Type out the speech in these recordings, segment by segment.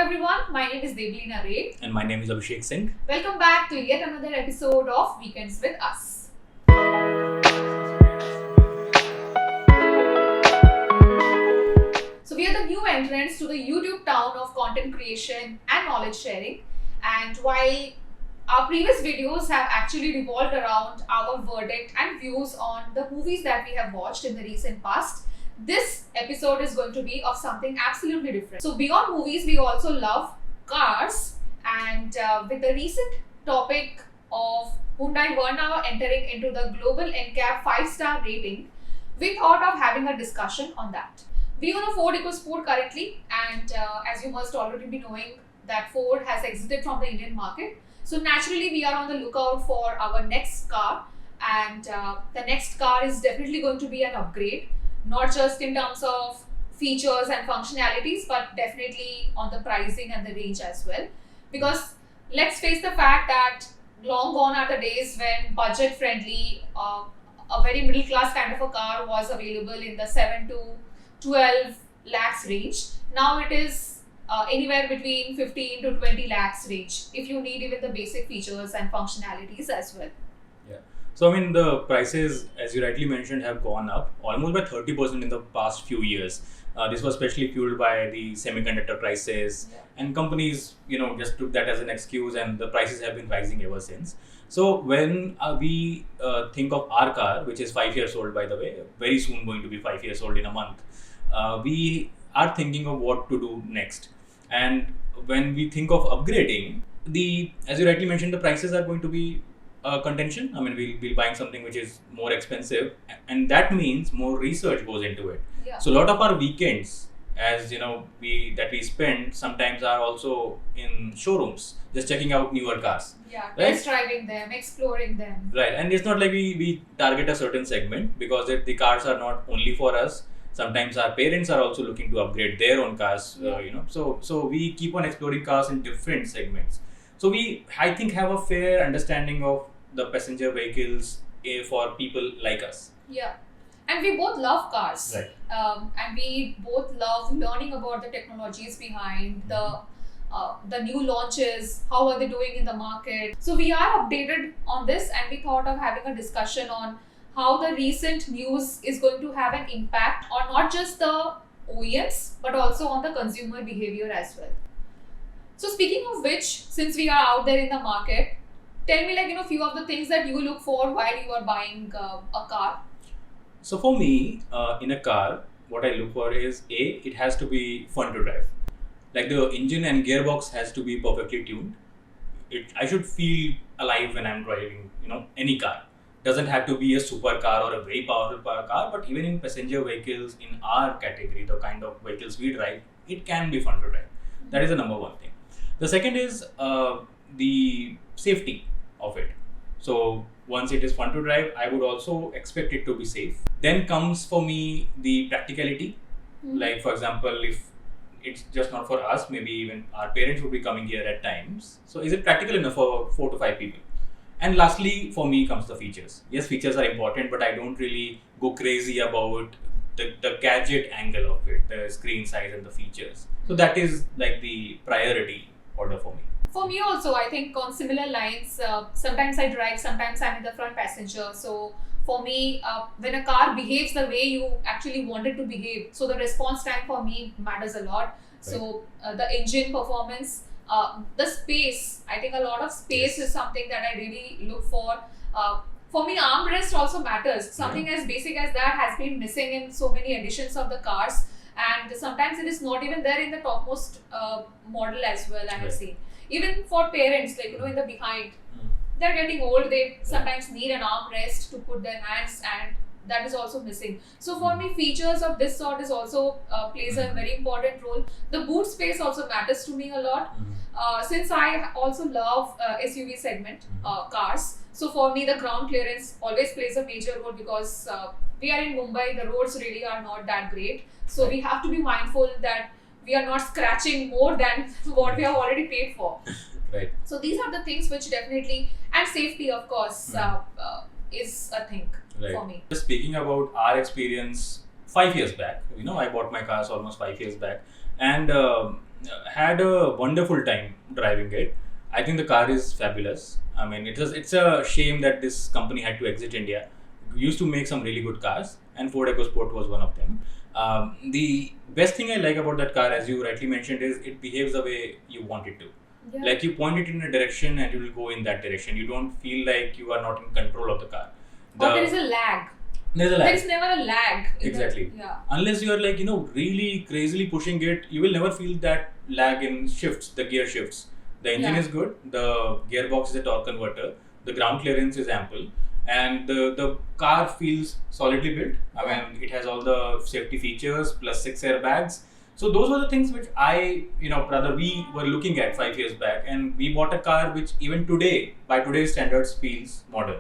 everyone, my name is Devlina Ray. And my name is Abhishek Singh. Welcome back to yet another episode of Weekends with Us. So we are the new entrants to the YouTube town of content creation and knowledge sharing. And while our previous videos have actually revolved around our verdict and views on the movies that we have watched in the recent past, this episode is going to be of something absolutely different. So beyond movies, we also love cars, and with the recent topic of Hyundai Verna entering into the global NCAP 5-star rating, we thought of having a discussion on that. We own a Ford EcoSport currently, and as you must already be knowing that Ford has exited from the Indian market. So naturally, we are on the lookout for our next car, and the next car is definitely going to be an upgrade. Not just in terms of features and functionalities, but definitely on the pricing and the range as well. Because let's face the fact that long gone are the days when budget-friendly, a very middle-class kind of a car was available in the 7 to 12 lakhs range. Now it is anywhere between 15 to 20 lakhs range if you need even the basic features and functionalities as well. So, the prices, as you rightly mentioned, have gone up almost by 30% in the past few years. This was especially fueled by the semiconductor crisis, and companies, just took that as an excuse, and the prices have been rising ever since. So, when we think of our car, which is 5 years old, by the way, very soon going to be 5 years old in a month, we are thinking of what to do next. And when we think of upgrading, as you rightly mentioned, the prices are going to be contention. We'll be buying something which is more expensive, and that means more research goes into it. So a lot of our weekends, as we spend sometimes are also in showrooms, just checking out newer cars. Right? Test driving them, exploring them. Right, and it's not like we target a certain segment, because the cars are not only for us. Sometimes our parents are also looking to upgrade their own cars. So we keep on exploring cars in different segments. So we, I think, have a fair understanding of the passenger vehicles for people like us. And we both love cars. Right. And we both love learning about the technologies behind the new launches, how are they doing in the market. So we are updated on this, and we thought of having a discussion on how the recent news is going to have an impact on not just the OEMs, but also on the consumer behavior as well. So speaking of which, since we are out there in the market, tell me few of the things that you look for while you are buying a car. So for me, in a car, what I look for is it has to be fun to drive. Like the engine and gearbox has to be perfectly tuned. I should feel alive when I'm driving, any car. Doesn't have to be a super car or a very powerful car, but even in passenger vehicles in our category, the kind of vehicles we drive, it can be fun to drive. That is the number one thing. The second is the safety of it. So once it is fun to drive, I would also expect it to be safe. Then comes for me the practicality. Like for example, if it's just not for us, maybe even our parents would be coming here at times. So is it practical enough for 4 to 5 people? And lastly, for me comes the features. Yes, features are important, but I don't really go crazy about the gadget angle of it, the screen size and the features. So that is like the priority order for me. For me also, I think on similar lines, sometimes I drive, sometimes I'm in the front passenger. So for me, when a car behaves the way you actually want it to behave, so the response time for me matters a lot. Right. So the engine performance, the space, I think a lot of space is something that I really look for. For me, armrest also matters. Something as basic as that has been missing in so many editions of the cars. And sometimes it is not even there in the topmost model as well, I have seen. Even for parents, in the behind, they're getting old, they sometimes need an armrest to put their hands, and that is also missing. So for me, features of this sort is also plays a very important role. The boot space also matters to me a lot. Since I also love SUV segment cars, so for me the ground clearance always plays a major role, because we are in Mumbai, the roads really are not that great. So we have to be mindful that we are not scratching more than what we have already paid for. Right. So these are the things which definitely, and safety of course is a thing for me. Speaking about our experience 5 years back, I bought my cars almost 5 years back, and had a wonderful time driving it. I think the car is fabulous. I mean, it's a shame that this company had to exit India. Used to make some really good cars, and Ford EcoSport was one of them. The best thing I like about that car, as you rightly mentioned, is it behaves the way you want it to. Yeah. Like you point it in a direction and it will go in that direction. You don't feel like you are not in control of the car. Or there is a lag. There's a lag. There is never a lag. Exactly. Yeah. Unless you are like, really crazily pushing it, you will never feel that lag in shifts, the gear shifts. The engine is good, the gearbox is a torque converter, the ground clearance is ample, and the car feels solidly built. I mean, it has all the safety features plus 6 airbags. So those were the things which we were looking at 5 years back, and we bought a car which even today, by today's standards, feels modern.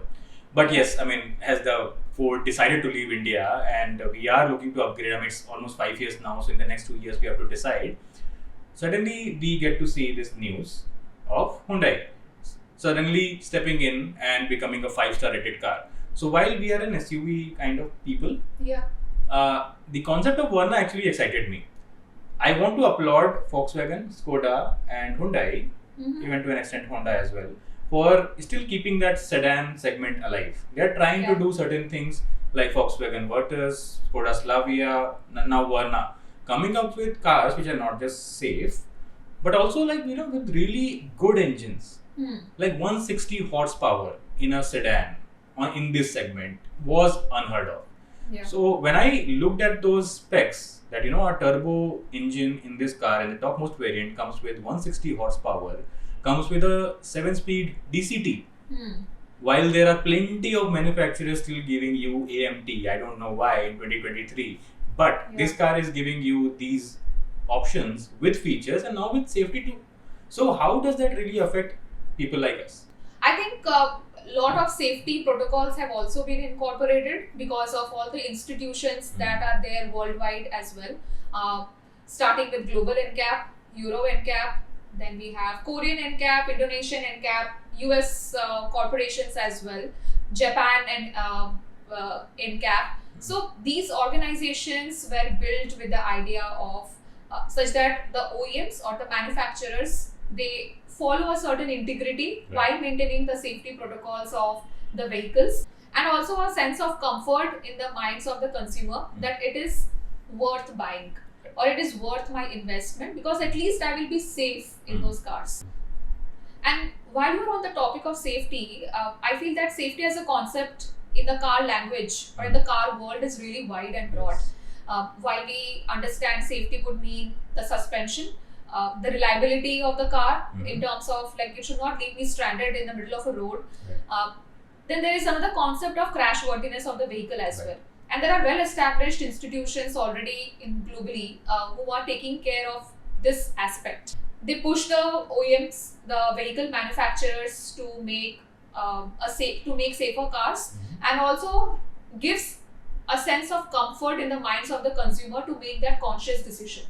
But yes, I mean, as the Ford decided to leave India and we are looking to upgrade, I mean, it's almost 5 years now, so in the next 2 years we have to decide. Suddenly we get to see this news of Hyundai suddenly stepping in and becoming a 5-star rated car. So while we are an SUV kind of people, the concept of Verna actually excited me. I want to applaud Volkswagen, Skoda and Hyundai, even to an extent Honda as well, for still keeping that sedan segment alive. They are trying to do certain things like Volkswagen Virtus, Skoda Slavia, now Verna, coming up with cars which are not just safe, but also with really good engines. Like 160 horsepower in a sedan in this segment was unheard of. So when I looked at those specs, that a turbo engine in this car and the topmost variant comes with 160 horsepower, comes with a 7-speed DCT. While there are plenty of manufacturers still giving you AMT, I don't know why in 2023, but this car is giving you these options with features and now with safety too. So how does that really affect people like us? I think a lot of safety protocols have also been incorporated because of all the institutions that are there worldwide as well. Starting with global NCAP, Euro NCAP, then we have Korean NCAP, Indonesian NCAP, US corporations as well, Japan and NCAP. So these organizations were built with the idea of such that the OEMs or the manufacturers, they follow a certain integrity while maintaining the safety protocols of the vehicles, and also a sense of comfort in the minds of the consumer that it is worth buying or it is worth my investment because at least I will be safe in those cars. And while you're on the topic of safety, I feel that safety as a concept in the car language or in the car world is really wide and broad. While we understand safety could mean the suspension, the reliability of the car in terms of like it should not leave me stranded in the middle of a road. Then there is another concept of crash worthiness of the vehicle as well. And there are well-established institutions already globally who are taking care of this aspect. They push the OEMs, the vehicle manufacturers, to make safer cars, and also gives a sense of comfort in the minds of the consumer to make that conscious decision.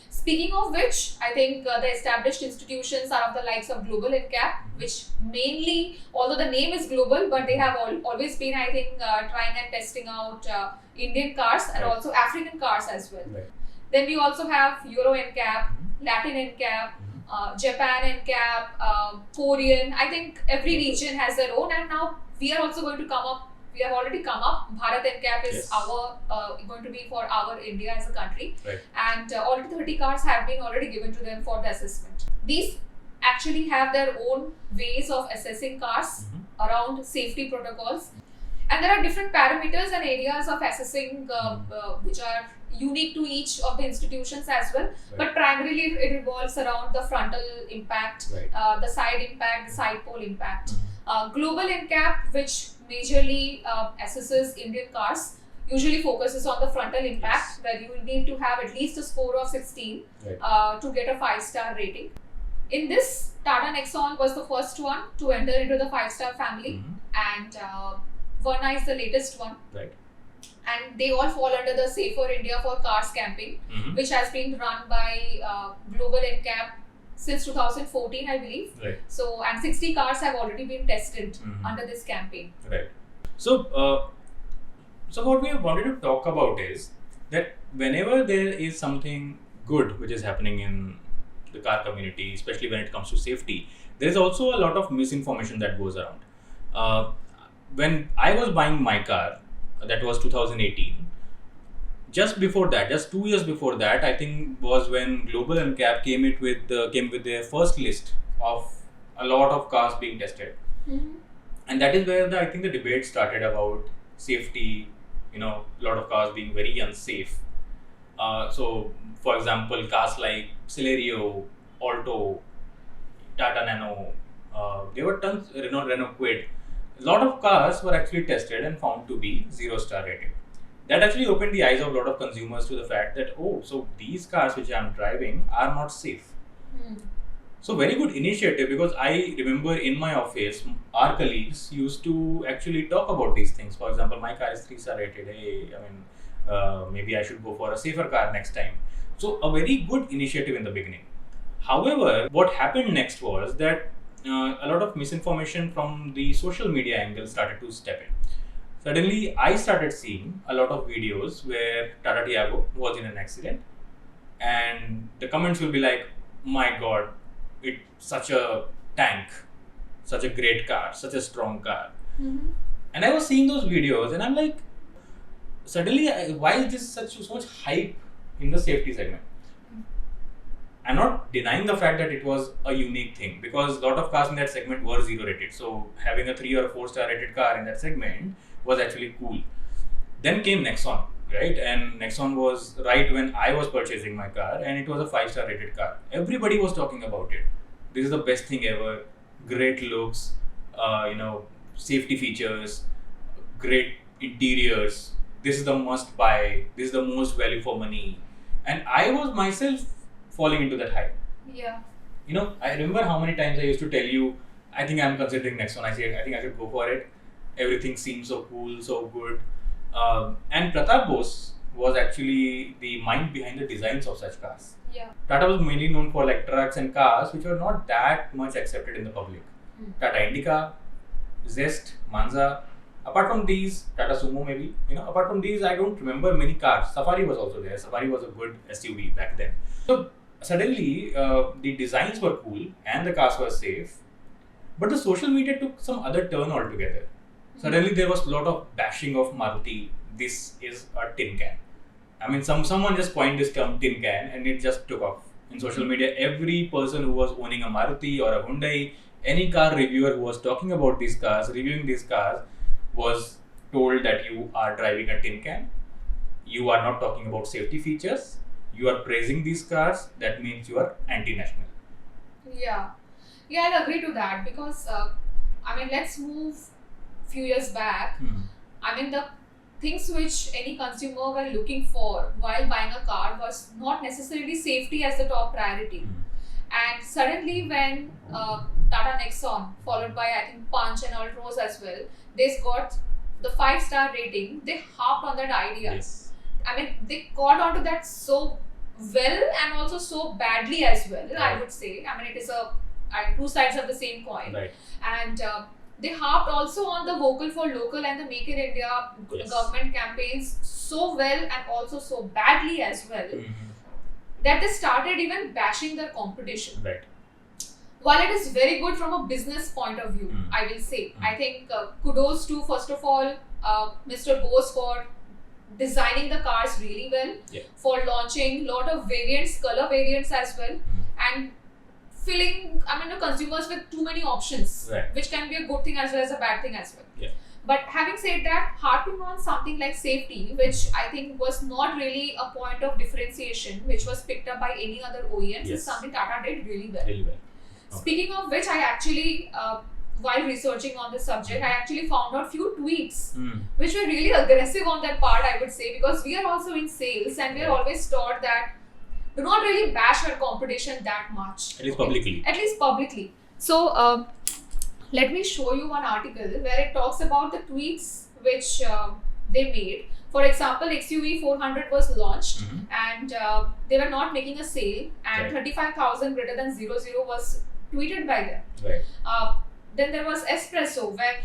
Speaking of which, I think the established institutions are of the likes of Global NCAP, which mainly, although the name is global, but they have always been, I think, trying and testing out Indian cars and also African cars as well. Then we also have Euro NCAP, Latin NCAP, Japan NCAP, Korean. I think every region has their own, and now we are also going to come up. We have already come up. Bharat NCAP is going to be for our India as a country, and already 30 cars have been already given to them for the assessment. These actually have their own ways of assessing cars around safety protocols, and there are different parameters and areas of assessing which are unique to each of the institutions as well. But primarily it revolves around the frontal impact, the side impact, the side pole impact. Global NCAP, which majorly assesses Indian cars, usually focuses on the frontal impact, where you will need to have at least a score of 16 to get a 5-star rating. In this, Tata Nexon was the first one to enter into the 5-star family, and Verna is the latest one. And they all fall under the Safer India for Cars campaign, which has been run by Global NCAP since 2014, I believe. So, and 60 cars have already been tested under this campaign. So, so what we wanted to talk about is that whenever there is something good which is happening in the car community, especially when it comes to safety, there is also a lot of misinformation that goes around. Uh, when I was buying my car, that was 2018. Just before that, just 2 years before that, I think was when Global NCAP came with their first list of a lot of cars being tested, and that is where I think the debate started about safety. You know, a lot of cars being very unsafe. So, for example, cars like Celerio, Alto, Tata Nano, there were tons, Renault Kwid. A lot of cars were actually tested and found to be 0-star rated. That actually opened the eyes of a lot of consumers to the fact that, oh, so these cars which I'm driving are not safe. So very good initiative, because I remember in my office, our colleagues used to actually talk about these things. For example, my car is 3-star rated. Hey, I mean, maybe I should go for a safer car next time. So a very good initiative in the beginning. However, what happened next was that a lot of misinformation from the social media angle started to step in. Suddenly, I started seeing a lot of videos where Tata Tiago was in an accident, and the comments will be like, "My God, it's such a tank, such a great car, such a strong car." And I was seeing those videos, and I'm like, suddenly, why is this so much hype in the safety segment? I'm not denying the fact that it was a unique thing, because a lot of cars in that segment were 0 rated. So having a 3 or a 4-star rated car in that segment was actually cool. Then came Nexon, right? And Nexon was right when I was purchasing my car, and it was a 5-star rated car. Everybody was talking about it. This is the best thing ever. Great looks, safety features, great interiors. This is the must buy. This is the most value for money. And I was myself falling into that hype. Yeah. I remember how many times I used to tell you, I think I'm considering Nexon. I said, I think I should go for it. Everything seems so cool, so good. And Pratap Bose was actually the mind behind the designs of such cars. Yeah. Tata was mainly known for like trucks and cars which were not that much accepted in the public. Tata Indica, Zest, Manza. Apart from these, Tata Sumo maybe. Apart from these, I don't remember many cars. Safari was also there. Safari was a good SUV back then. So suddenly, the designs were cool and the cars were safe, but the social media took some other turn altogether. Suddenly, there was a lot of bashing of Maruti. This is a tin can. I mean, someone just coined this term tin can, and it just took off in social media. Every person who was owning a Maruti or a Hyundai, any car reviewer who was talking about these cars, reviewing these cars, was told that you are driving a tin can. You are not talking about safety features. You are praising these cars. That means you are anti-national. Yeah, I'll agree to that, because let's move few years back. The things which any consumer were looking for while buying a car was not necessarily safety as the top priority. And suddenly, when Tata Nexon, followed by I think Punch and Altroz as well, they got the 5-star rating. They harped on that idea. Yes. They caught onto that so well and also so badly as well. Right. I would say. It is two sides of the same coin. Right. And they harped also on the vocal for local and the Make in India government campaigns so well and also so badly as well, that they started even bashing their competition. Right. While it is very good from a business point of view, I will say, I think kudos to, first of all, Mr. Bose for designing the cars really well, for launching lot of variants, color variants as well, and filling the consumers with too many options, which can be a good thing as well as a bad thing as well. Yeah. But having said that, harping on something like safety, which I think was not really a point of differentiation, which was picked up by any other OEMs, is something Tata did really well. Really well. Speaking of which, I actually, while researching on this subject, I actually found out few tweets which were really aggressive on that part, I would say, because we are also in sales and we are always taught that do not really bash our competition that much. At least publicly. At least publicly. So, let me show you one article where it talks about the tweets which they made. For example, XUV 400 was launched and they were not making a sale, and 35,000 greater than 00 was tweeted by them. Right. Then there was Espresso, where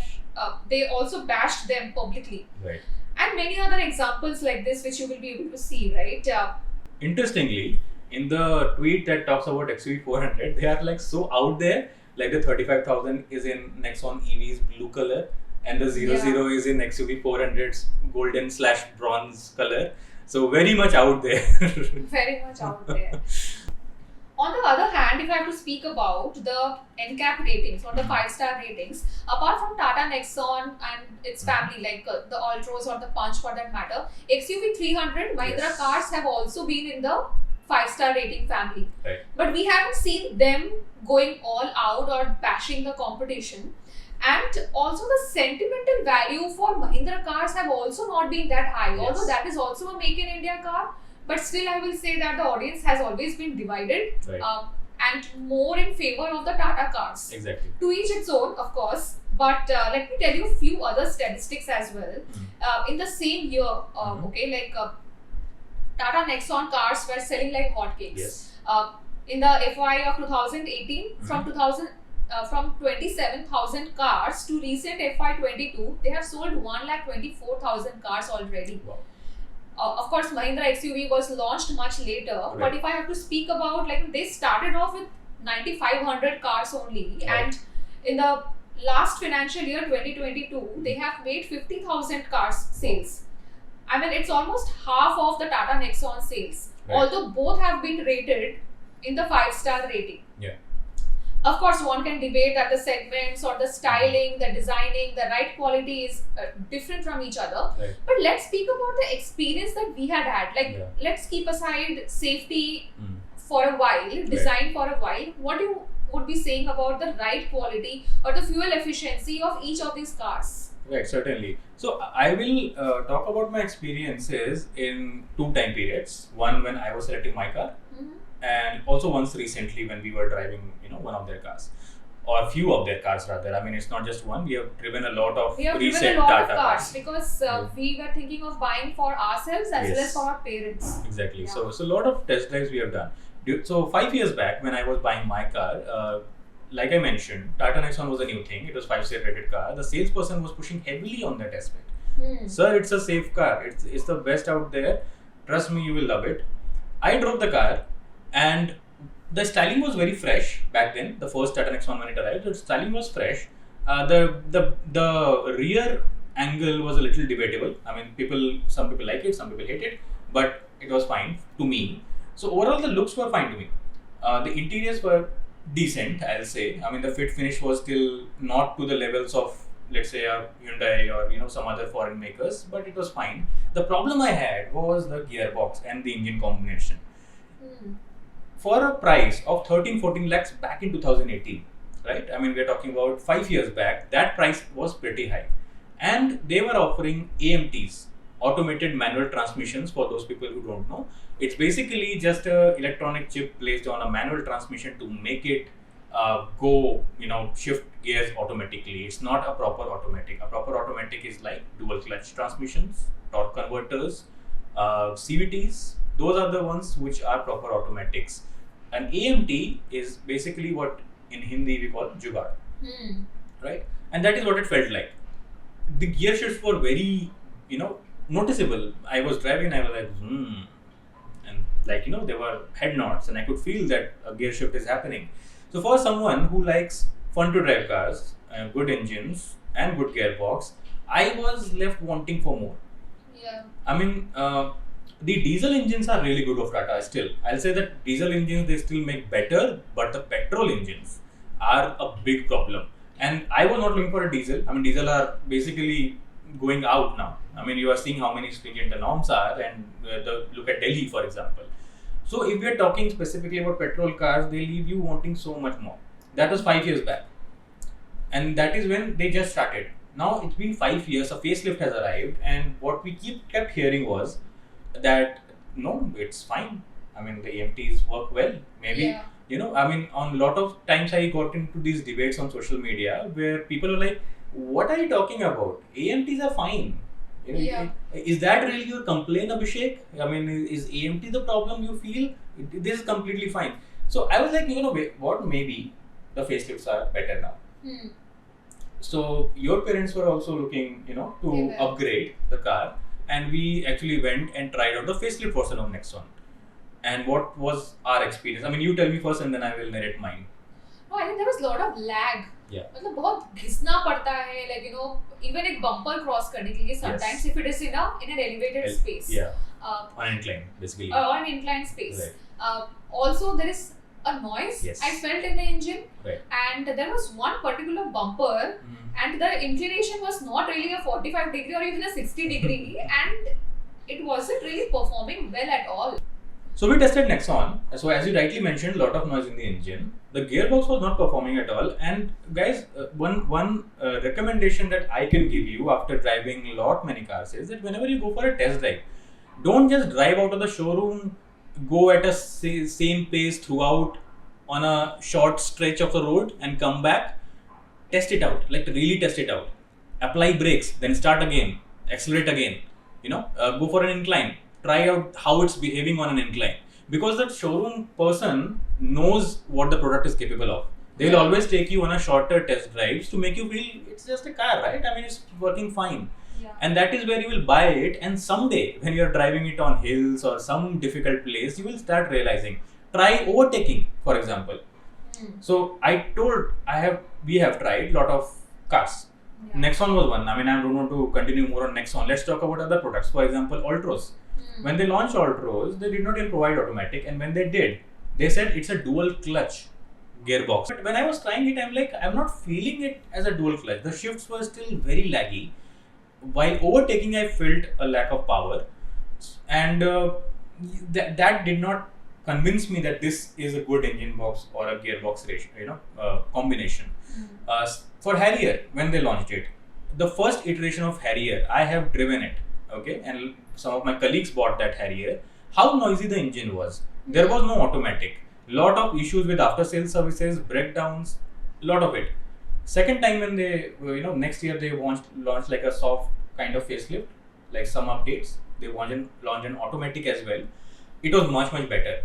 they also bashed them publicly. Right. And many other examples like this which you will be able to see, right? Interestingly, in the tweet that talks about XUV 400, they are like so out there. Like the 35,000 is in Nexon EV's blue color, and the 00 is in XUV 400's golden / bronze color. So very much out there. Very much out there. On the other hand, if I have to speak about the NCAP ratings or the 5-star ratings, apart from Tata Nexon and its family, like the Altros or the Punch for that matter, XUV 300, Mahindra cars have also been in the 5-star rating family. Right. But we haven't seen them going all out or bashing the competition. And also the sentimental value for Mahindra cars have also not been that high, although that is also a Make in India car. But still, I will say that the audience has always been divided and more in favor of the Tata cars. Exactly. To each its own, of course. But let me tell you a few other statistics as well. In the same year, Tata Nexon cars were selling like hotcakes. Yes. In the FY of 2018, from 27,000 cars to recent FY22, they have sold 1,24,000 cars already. Wow. Of course, Mahindra XUV was launched much later, but if I have to speak about, like, they started off with 9,500 cars only, and in the last financial year 2022, they have made 50,000 cars sales. I mean, it's almost half of the Tata Nexon sales, although both have been rated in the 5-star rating. Yeah. Of course, one can debate that the segments or the styling, the designing, the ride quality is different from each other. Right. But let's speak about the experience that we had. Like, let's keep aside safety for a while, design for a while. What you would be saying about the ride quality or the fuel efficiency of each of these cars? Right, certainly. So I will talk about my experiences in 2 time periods. One when I was selecting my car, and also once recently when we were driving, one of their cars, or a few of their cars rather. I mean, it's not just one. We have driven a lot of recent Tata cars because we were thinking of buying for ourselves as well as for our parents. Exactly. So a lot of test drives we have done. So 5 years back when I was buying my car, like I mentioned, Tata Nexon was a new thing. It was 5-star rated car. The salesperson was pushing heavily on that aspect. Sir, it's a safe car. It's the best out there. Trust me, you will love it. I drove the car, and the styling was very fresh back then. The first Tata Nexon when it arrived, the styling was fresh. The rear angle was a little debatable. I mean, some people like it, some people hate it, but it was fine to me. So overall, the looks were fine to me. The interiors were decent, I'll say. I mean, the fit finish was still not to the levels of, let's say, a Hyundai or some other foreign makers, but it was fine. The problem I had was the gearbox and the engine combination. For a price of 13-14 lakhs back in 2018, right? I mean, we're talking about 5 years back, that price was pretty high. And they were offering AMTs, automated manual transmissions, for those people who don't know. It's basically just an electronic chip placed on a manual transmission to make it shift gears automatically. It's not a proper automatic. A proper automatic is like dual clutch transmissions, torque converters, CVTs. Those are the ones which are proper automatics. An AMT is basically what in Hindi we call jugaad, right? And that is what it felt like. The gear shifts were very, noticeable. I was driving, I was like, and there were head nods, and I could feel that a gear shift is happening. So for someone who likes fun to drive cars, good engines, and good gearbox, I was left wanting for more. Yeah. I mean, the diesel engines are really good of Tata still. I'll say that diesel engines, they still make better, but the petrol engines are a big problem. And I was not looking for a diesel. I mean, diesel are basically going out now. I mean, you are seeing how many stringent the norms are, and look at Delhi, for example. So if we are talking specifically about petrol cars, they leave you wanting so much more. That was 5 years back. And that is when they just started. Now it's been 5 years, a facelift has arrived, and what we kept hearing was that no, it's fine. I mean, the AMTs work well. Maybe, I mean, on a lot of times I got into these debates on social media where people are like, what are you talking about? AMTs are fine. Is that really your complaint, Abhishek? I mean, is AMT the problem you feel? This is completely fine. So I was like, what, maybe the facelifts are better now. So your parents were also looking, to upgrade the car. And we actually went and tried out the facelift version of Nexon. and what was our experience? I mean, you tell me first and then I will narrate mine. No, I think there was a lot of lag. Yeah. मतलब बहुत घिसना पड़ता है, like you know, even एक bumper cross करने के लिए sometimes if it is in an elevated space. Yeah. On an incline, basically. On an inclined space. Right. Also, there is a noise I felt in the engine, and there was one particular bumper, and the inclination was not really a 45-degree or even a 60-degree, and it wasn't really performing well at all. So we tested Nexon. So as you rightly mentioned, a lot of noise in the engine. The gearbox was not performing at all. And guys, one recommendation that I can give you after driving many cars is that whenever you go for a test drive, don't just drive out of the showroom, go at a same pace throughout on a short stretch of the road and come back. Test it out, like really test it out. Apply brakes, then start again, accelerate again. Go for an incline. Try out how it's behaving on an incline, because that showroom person knows what the product is capable of. They will always take you on a shorter test drives to make you feel it's just a car, right? I mean, it's working fine. Yeah. And that is where you will buy it, and someday when you are driving it on hills or some difficult place, you will start realizing. Try overtaking, for example. So we have tried lot of cars. Yeah. Nexon was one. I mean, I don't want to continue more on Nexon. Let's talk about other products. For example, Altros. When they launched Altros, they did not even provide automatic, and when they did, they said it's a dual clutch gearbox. But when I was trying it, I'm like, I'm not feeling it as a dual clutch. The shifts were still very laggy. While overtaking, I felt a lack of power, and that did not convince me that this is a good engine box or a gearbox ratio, combination. For Harrier, when they launched it, the first iteration of Harrier, I have driven it. Okay, and some of my colleagues bought that Harrier. How noisy the engine was. There was no automatic. Lot of issues with after sales services, breakdowns, lot of it. Second time when they, next year they launched like a soft kind of facelift, like some updates. They launched an automatic as well. It was much better.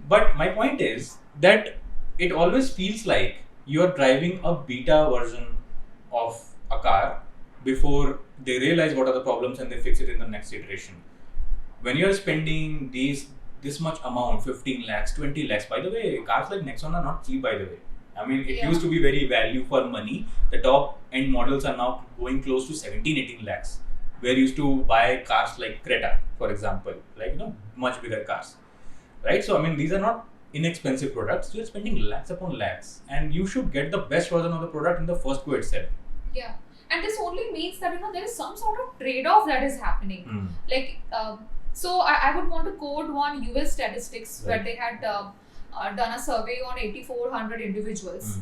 But my point is that it always feels like you are driving a beta version of a car before they realize what are the problems and they fix it in the next iteration. When you are spending this much amount, 15 lakhs, 20 lakhs, by the way, cars like Nexon are not cheap, by the way. I mean, it used to be very value for money. The top end models are now going close to 17, 18 lakhs. Where you used to buy cars like Creta, for example, like, much bigger cars, right? So, I mean, these are not inexpensive products. You're spending lakhs upon lakhs, and you should get the best version of the product in the first go itself. Yeah. And this only means that, there is some sort of trade-off that is happening. Like, so I would want to quote one US statistics where they had done a survey on 8,400 individuals.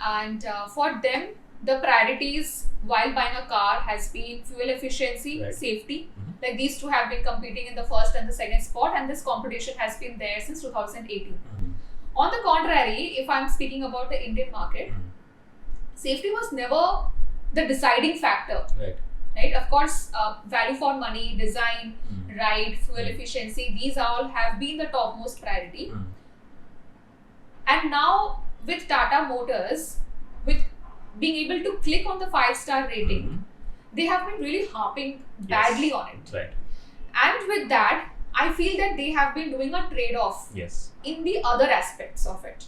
And for them, the priorities while buying a car has been fuel efficiency, safety. Like these two have been competing in the first and the second spot, and this competition has been there since 2018. On the contrary, if I'm speaking about the Indian market, safety was never the deciding factor. Right? Of course, value for money, design, ride, fuel efficiency, these all have been the topmost priority. And now with Tata Motors, with being able to click on the 5-star rating, they have been really harping badly on it. Right. And with that, I feel that they have been doing a trade-off in the other aspects of it.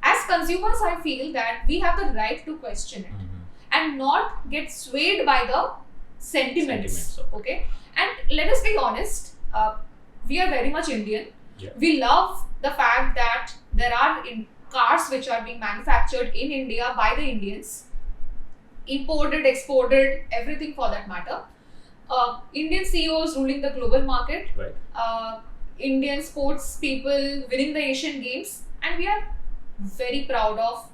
As consumers, I feel that we have the right to question it and not get swayed by the sentiments. Okay. And let us be honest, we are very much Indian. We love the fact that there are cars which are being manufactured in India by the Indians, imported, exported, everything for that matter. Indian CEOs ruling the global market, Indian sports people winning the Asian Games, and we are very proud of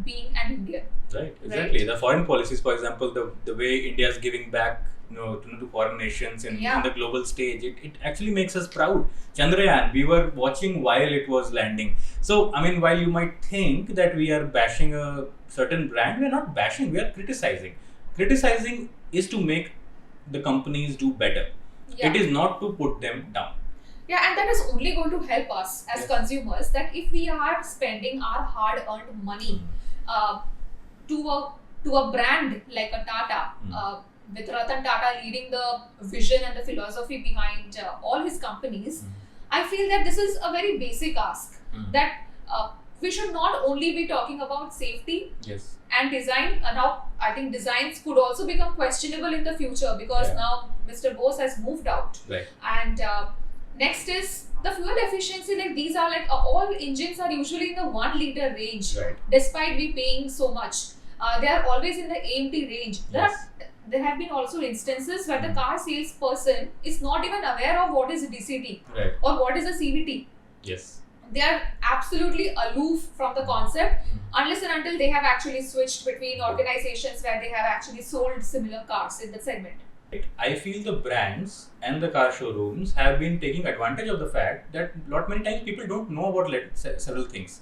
being an Indian. Right, exactly. The foreign policies, for example, the way India is giving back to foreign nations in the global stage, it actually makes us proud. Chandrayaan, we were watching while it was landing. So, I mean, while you might think that we are bashing a certain brand, we are not bashing, we are criticizing. Criticizing is to make the companies do better. It is not to put them down. Yeah, and that is only going to help us as consumers, that if we are spending our hard-earned money to a brand like a Tata, with Ratan Tata leading the vision and the philosophy behind all his companies, I feel that this is a very basic ask, Mm. that we should not only be talking about safety Yes. and design. Now, I think designs could also become questionable in the future, because Yeah. now Mr. Bose has moved out. Right. And next is the fuel efficiency. Like, these are like all engines are usually in the 1 liter range, Right. despite we paying so much. They are always in the AMT range. Yes. There have been also instances where the Mm. car salesperson is not even aware of what is DCT Right. or what is a CVT. Yes. They are absolutely aloof from the concept, Mm. unless and until they have actually switched between organizations where they have actually sold similar cars in the segment. I feel the brands and the car showrooms have been taking advantage of the fact that many times people don't know about several things.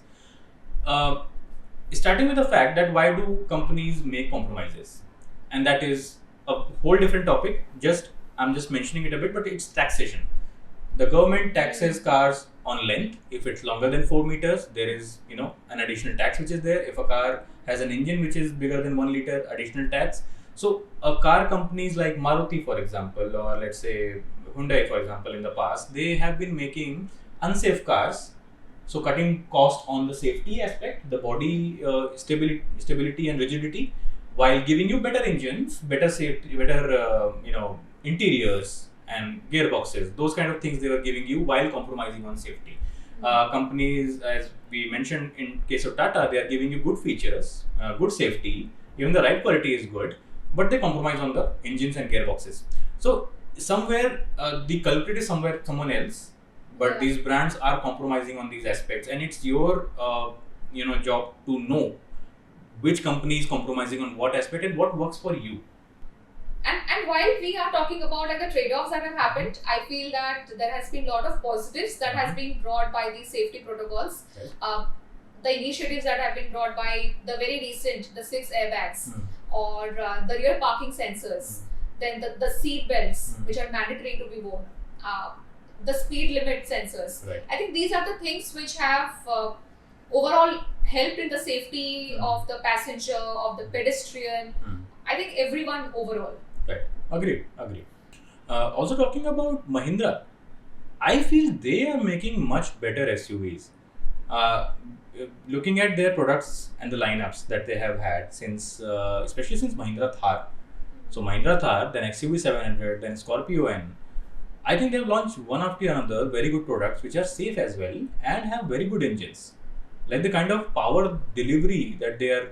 Starting with the fact that why do companies make compromises, and that is a whole different topic. I'm just mentioning it a bit, but it's taxation. The government taxes cars on length. If it's longer than 4 meters, there is an additional tax which is there. If a car has an engine which is bigger than 1 liter, additional tax. So car companies like Maruti, for example, or let's say Hyundai, for example, in the past, they have been making unsafe cars. So cutting cost on the safety aspect, the body stability and rigidity, while giving you better engines, better safety, better interiors and gearboxes. Those kind of things they were giving you while compromising on safety. Companies, as we mentioned in case of Tata, they are giving you good features, good safety, even the ride quality is good, but they compromise on the engines and gearboxes. So somewhere the culprit is someone else, but Yeah. these brands are compromising on these aspects, and it's your job to know which company is compromising on what aspect and what works for you. And while we are talking about like the trade-offs that have happened, I feel that there has been a lot of positives that has been brought by these safety protocols. Right. The initiatives that have been brought by the very recent, the 6 airbags, Mm. or the rear parking sensors, then the seat belts, which are mandatory to be worn, the speed limit sensors. Right. I think these are the things which have overall helped in the safety of the passenger, of the pedestrian. I think everyone overall. Right. Agreed. Also talking about Mahindra, I feel they are making much better SUVs. Looking at their products and the lineups that they have had since, especially since Mahindra Thar. So Mahindra Thar, then XUV 700, then Scorpio N. I think they have launched one after another very good products which are safe as well and have very good engines. Like the kind of power delivery that they are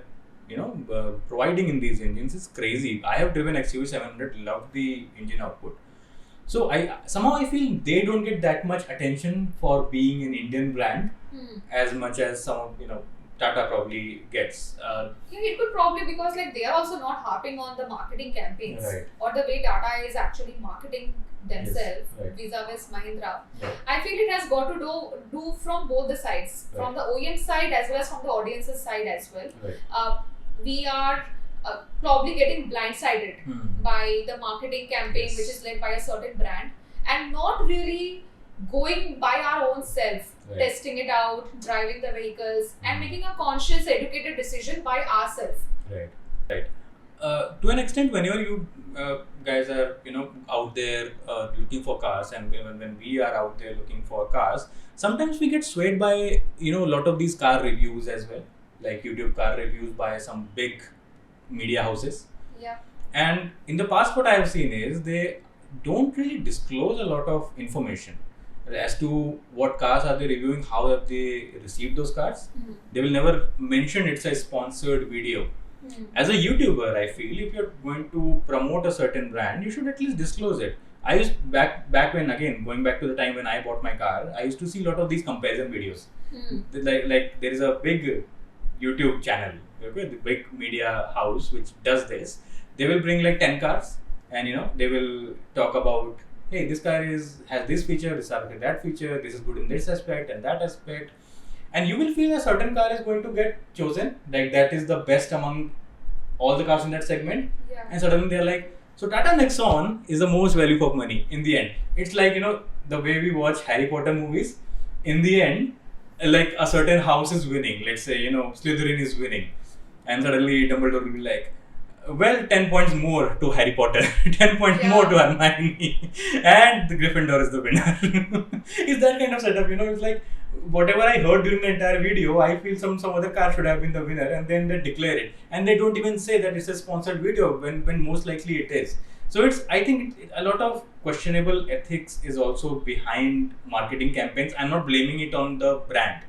providing in these engines is crazy. I have driven XUV 700, loved the engine output. So I feel they don't get that much attention for being an Indian brand as much as some of Tata probably gets. It could probably because like they are also not harping on the marketing campaigns, Right. or the way Tata is actually marketing themselves right. vis-a-vis Mahindra. Right. I feel it has got to do from both the sides, Right. from the OEM side as well as from the audience's side as well. Right. We are probably getting blindsided by the marketing campaign Yes. which is led by a certain brand, and not really going by our own self, Right. testing it out, driving the vehicles, and making a conscious, educated decision by ourselves. Right. To an extent, whenever you guys are out there looking for cars, and when we are out there looking for cars, sometimes we get swayed by a lot of these car reviews as well, like YouTube car reviews by some big media houses. Yeah. And in the past, what I have seen is they don't really disclose a lot of information as to what cars are they reviewing, how have they received those cars. They will never mention it's a sponsored video. As a YouTuber, I feel if you're going to promote a certain brand, you should at least disclose it. I used back when, again, going back to the time when I bought my car, I used to see a lot of these comparison videos. Like there is a big YouTube channel, okay, the big media house which does this. They will bring like 10 cars, and they will talk about, hey, this car has this feature, this car has that feature, this is good in this aspect and that aspect. And you will feel a certain car is going to get chosen, like that is the best among all the cars in that segment. Yeah. And suddenly they're like, so Tata Nexon is the most value for money in the end. It's like, the way we watch Harry Potter movies, in the end, like a certain house is winning. Let's say, Slytherin is winning. And suddenly Dumbledore will be like, Well, 10 points more to Harry Potter, 10 points more to Hermione, and the Gryffindor is the winner. It's that kind of setup, it's like whatever I heard during the entire video, I feel some other car should have been the winner, and then they declare it. And they don't even say that it's a sponsored video when most likely it is. So I think a lot of questionable ethics is also behind marketing campaigns. I'm not blaming it on the brand.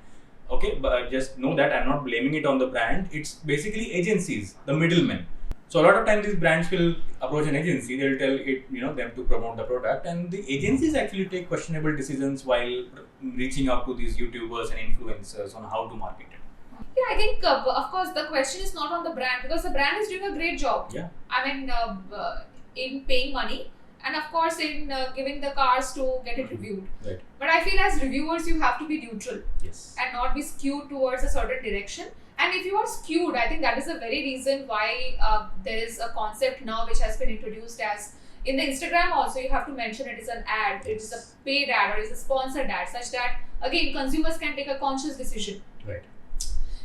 Okay, but just know that I'm not blaming it on the brand. It's basically agencies, the middlemen. So a lot of times these brands will approach an agency, they'll tell them to promote the product, and the agencies actually take questionable decisions while reaching out to these YouTubers and influencers on how to market it. Yeah, I think of course the question is not on the brand, because the brand is doing a great job. Yeah. I mean, in paying money, and of course in giving the cars to get it reviewed. Right. But I feel as reviewers you have to be neutral. Yes. And not be skewed towards a certain direction. And if you are skewed, I think that is the very reason why there is a concept now which has been introduced as, in the Instagram also you have to mention it is an ad, it is a paid ad or it is a sponsored ad, such that again consumers can take a conscious decision. Right.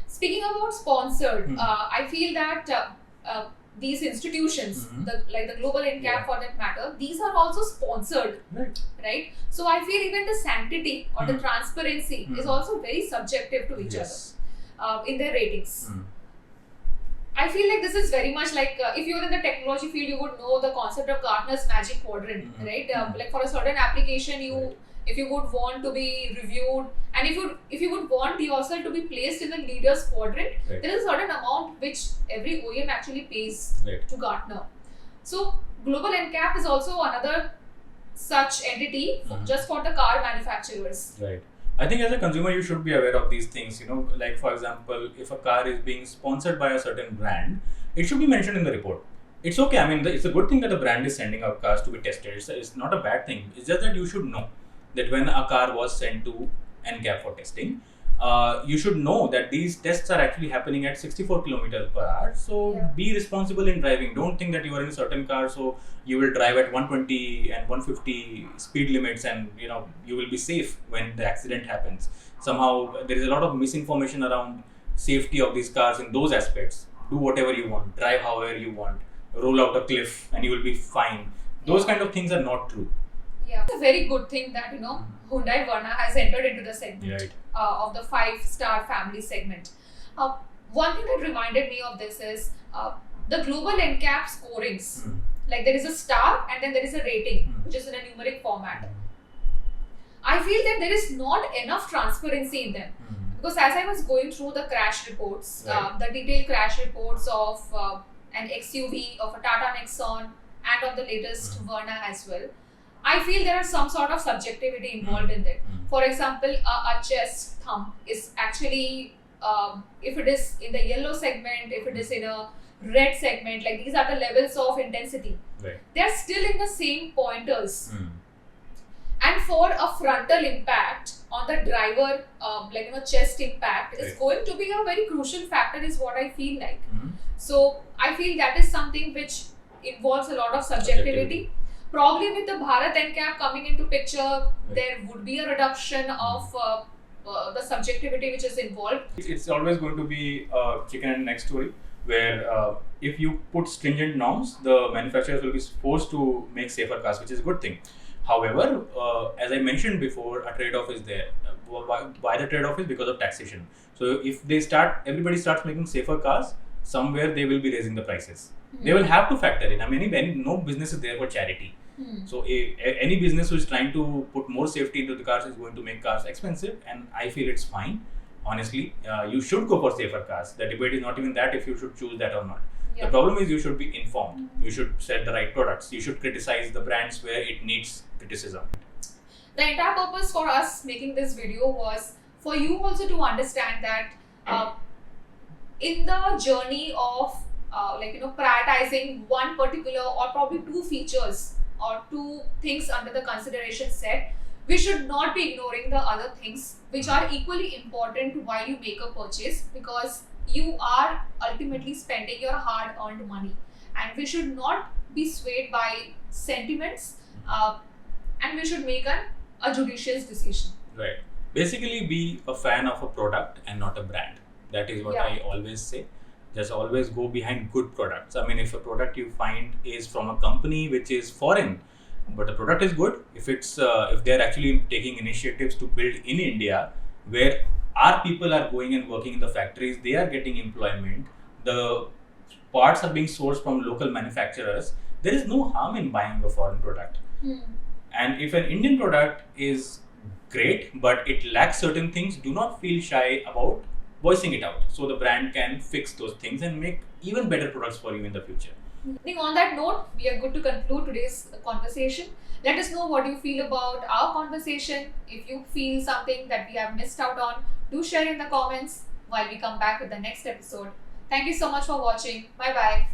Speaking about sponsored, I feel that these institutions, like the global NCAP for that matter, these are also sponsored, right? So I feel even the sanctity or the transparency is also very subjective to each other. In their ratings. I feel like this is very much like if you're in the technology field, you would know the concept of Gartner's magic quadrant, right? Like for a certain application, if you would want to be reviewed, and if you would want yourself to be placed in the leaders quadrant, there is a certain amount which every OEM actually pays to Gartner. So global NCAP is also another such entity just for the car manufacturers. Right. I think as a consumer, you should be aware of these things. Like for example, if a car is being sponsored by a certain brand, it should be mentioned in the report. It's okay. I mean, it's a good thing that the brand is sending out cars to be tested. It's not a bad thing. It's just that you should know that when a car was sent to NCAP for testing, you should know that these tests are actually happening at 64 kilometers per hour. So be responsible in driving. Don't think that you are in a certain car, so you will drive at 120 and 150 speed limits, and you will be safe when the accident happens. Somehow there is a lot of misinformation around safety of these cars in those aspects. Do whatever you want, drive however you want, roll out a cliff and you will be fine. Those kind of things are not true. Yeah, it's a very good thing that Hyundai Verna has entered into the segment of the 5-star family segment. One thing that reminded me of this is the global NCAP scorings. Like there is a star and then there is a rating, which is in a numeric format. I feel that there is not enough transparency in them. Because as I was going through the crash reports, the detailed crash reports of an XUV, of a Tata Nexon, and of the latest Verna as well, I feel there are some sort of subjectivity involved in it. For example, a chest thump is actually, if it is in the yellow segment, if it is in a red segment, like these are the levels of intensity. They are still in the same pointers. And for a frontal impact on the driver, chest impact is going to be a very crucial factor, is what I feel like. So I feel that is something which involves a lot of subjectivity. Probably with the Bharat NCAP coming into picture, there would be a reduction of the subjectivity which is involved. It's always going to be a chicken and egg story, where if you put stringent norms, the manufacturers will be forced to make safer cars, which is a good thing. However, as I mentioned before, a trade-off is there. Why the trade-off is because of taxation. So if everybody starts making safer cars, somewhere they will be raising the prices. They will have to factor in. I mean, no business is there for charity. So any business who is trying to put more safety into the cars is going to make cars expensive, and I feel it's fine. Honestly, you should go for safer cars. The debate is not even that if you should choose that or not. The problem is you should be informed. You should set the right products. You should criticize the brands where it needs criticism. The entire purpose for us making this video was for you also to understand that in the journey of prioritizing one particular or probably two features or two things under the consideration set, we should not be ignoring the other things which are equally important while you make a purchase, because you are ultimately spending your hard-earned money, and we should not be swayed by sentiments, and we should make a judicious decision. Right. Basically, be a fan of a product and not a brand. That is what I always say. Just always go behind good products. I mean, if a product you find is from a company which is foreign, but the product is good, if they're actually taking initiatives to build in India, where our people are going and working in the factories, they are getting employment, the parts are being sourced from local manufacturers, there is no harm in buying a foreign product. And if an Indian product is great but it lacks certain things, do not feel shy about voicing it out, so the brand can fix those things and make even better products for you in the future. I think on that note, we are good to conclude today's conversation. Let us know what you feel about our conversation. If you feel something that we have missed out on, do share in the comments while we come back with the next episode. Thank you so much for watching. Bye bye.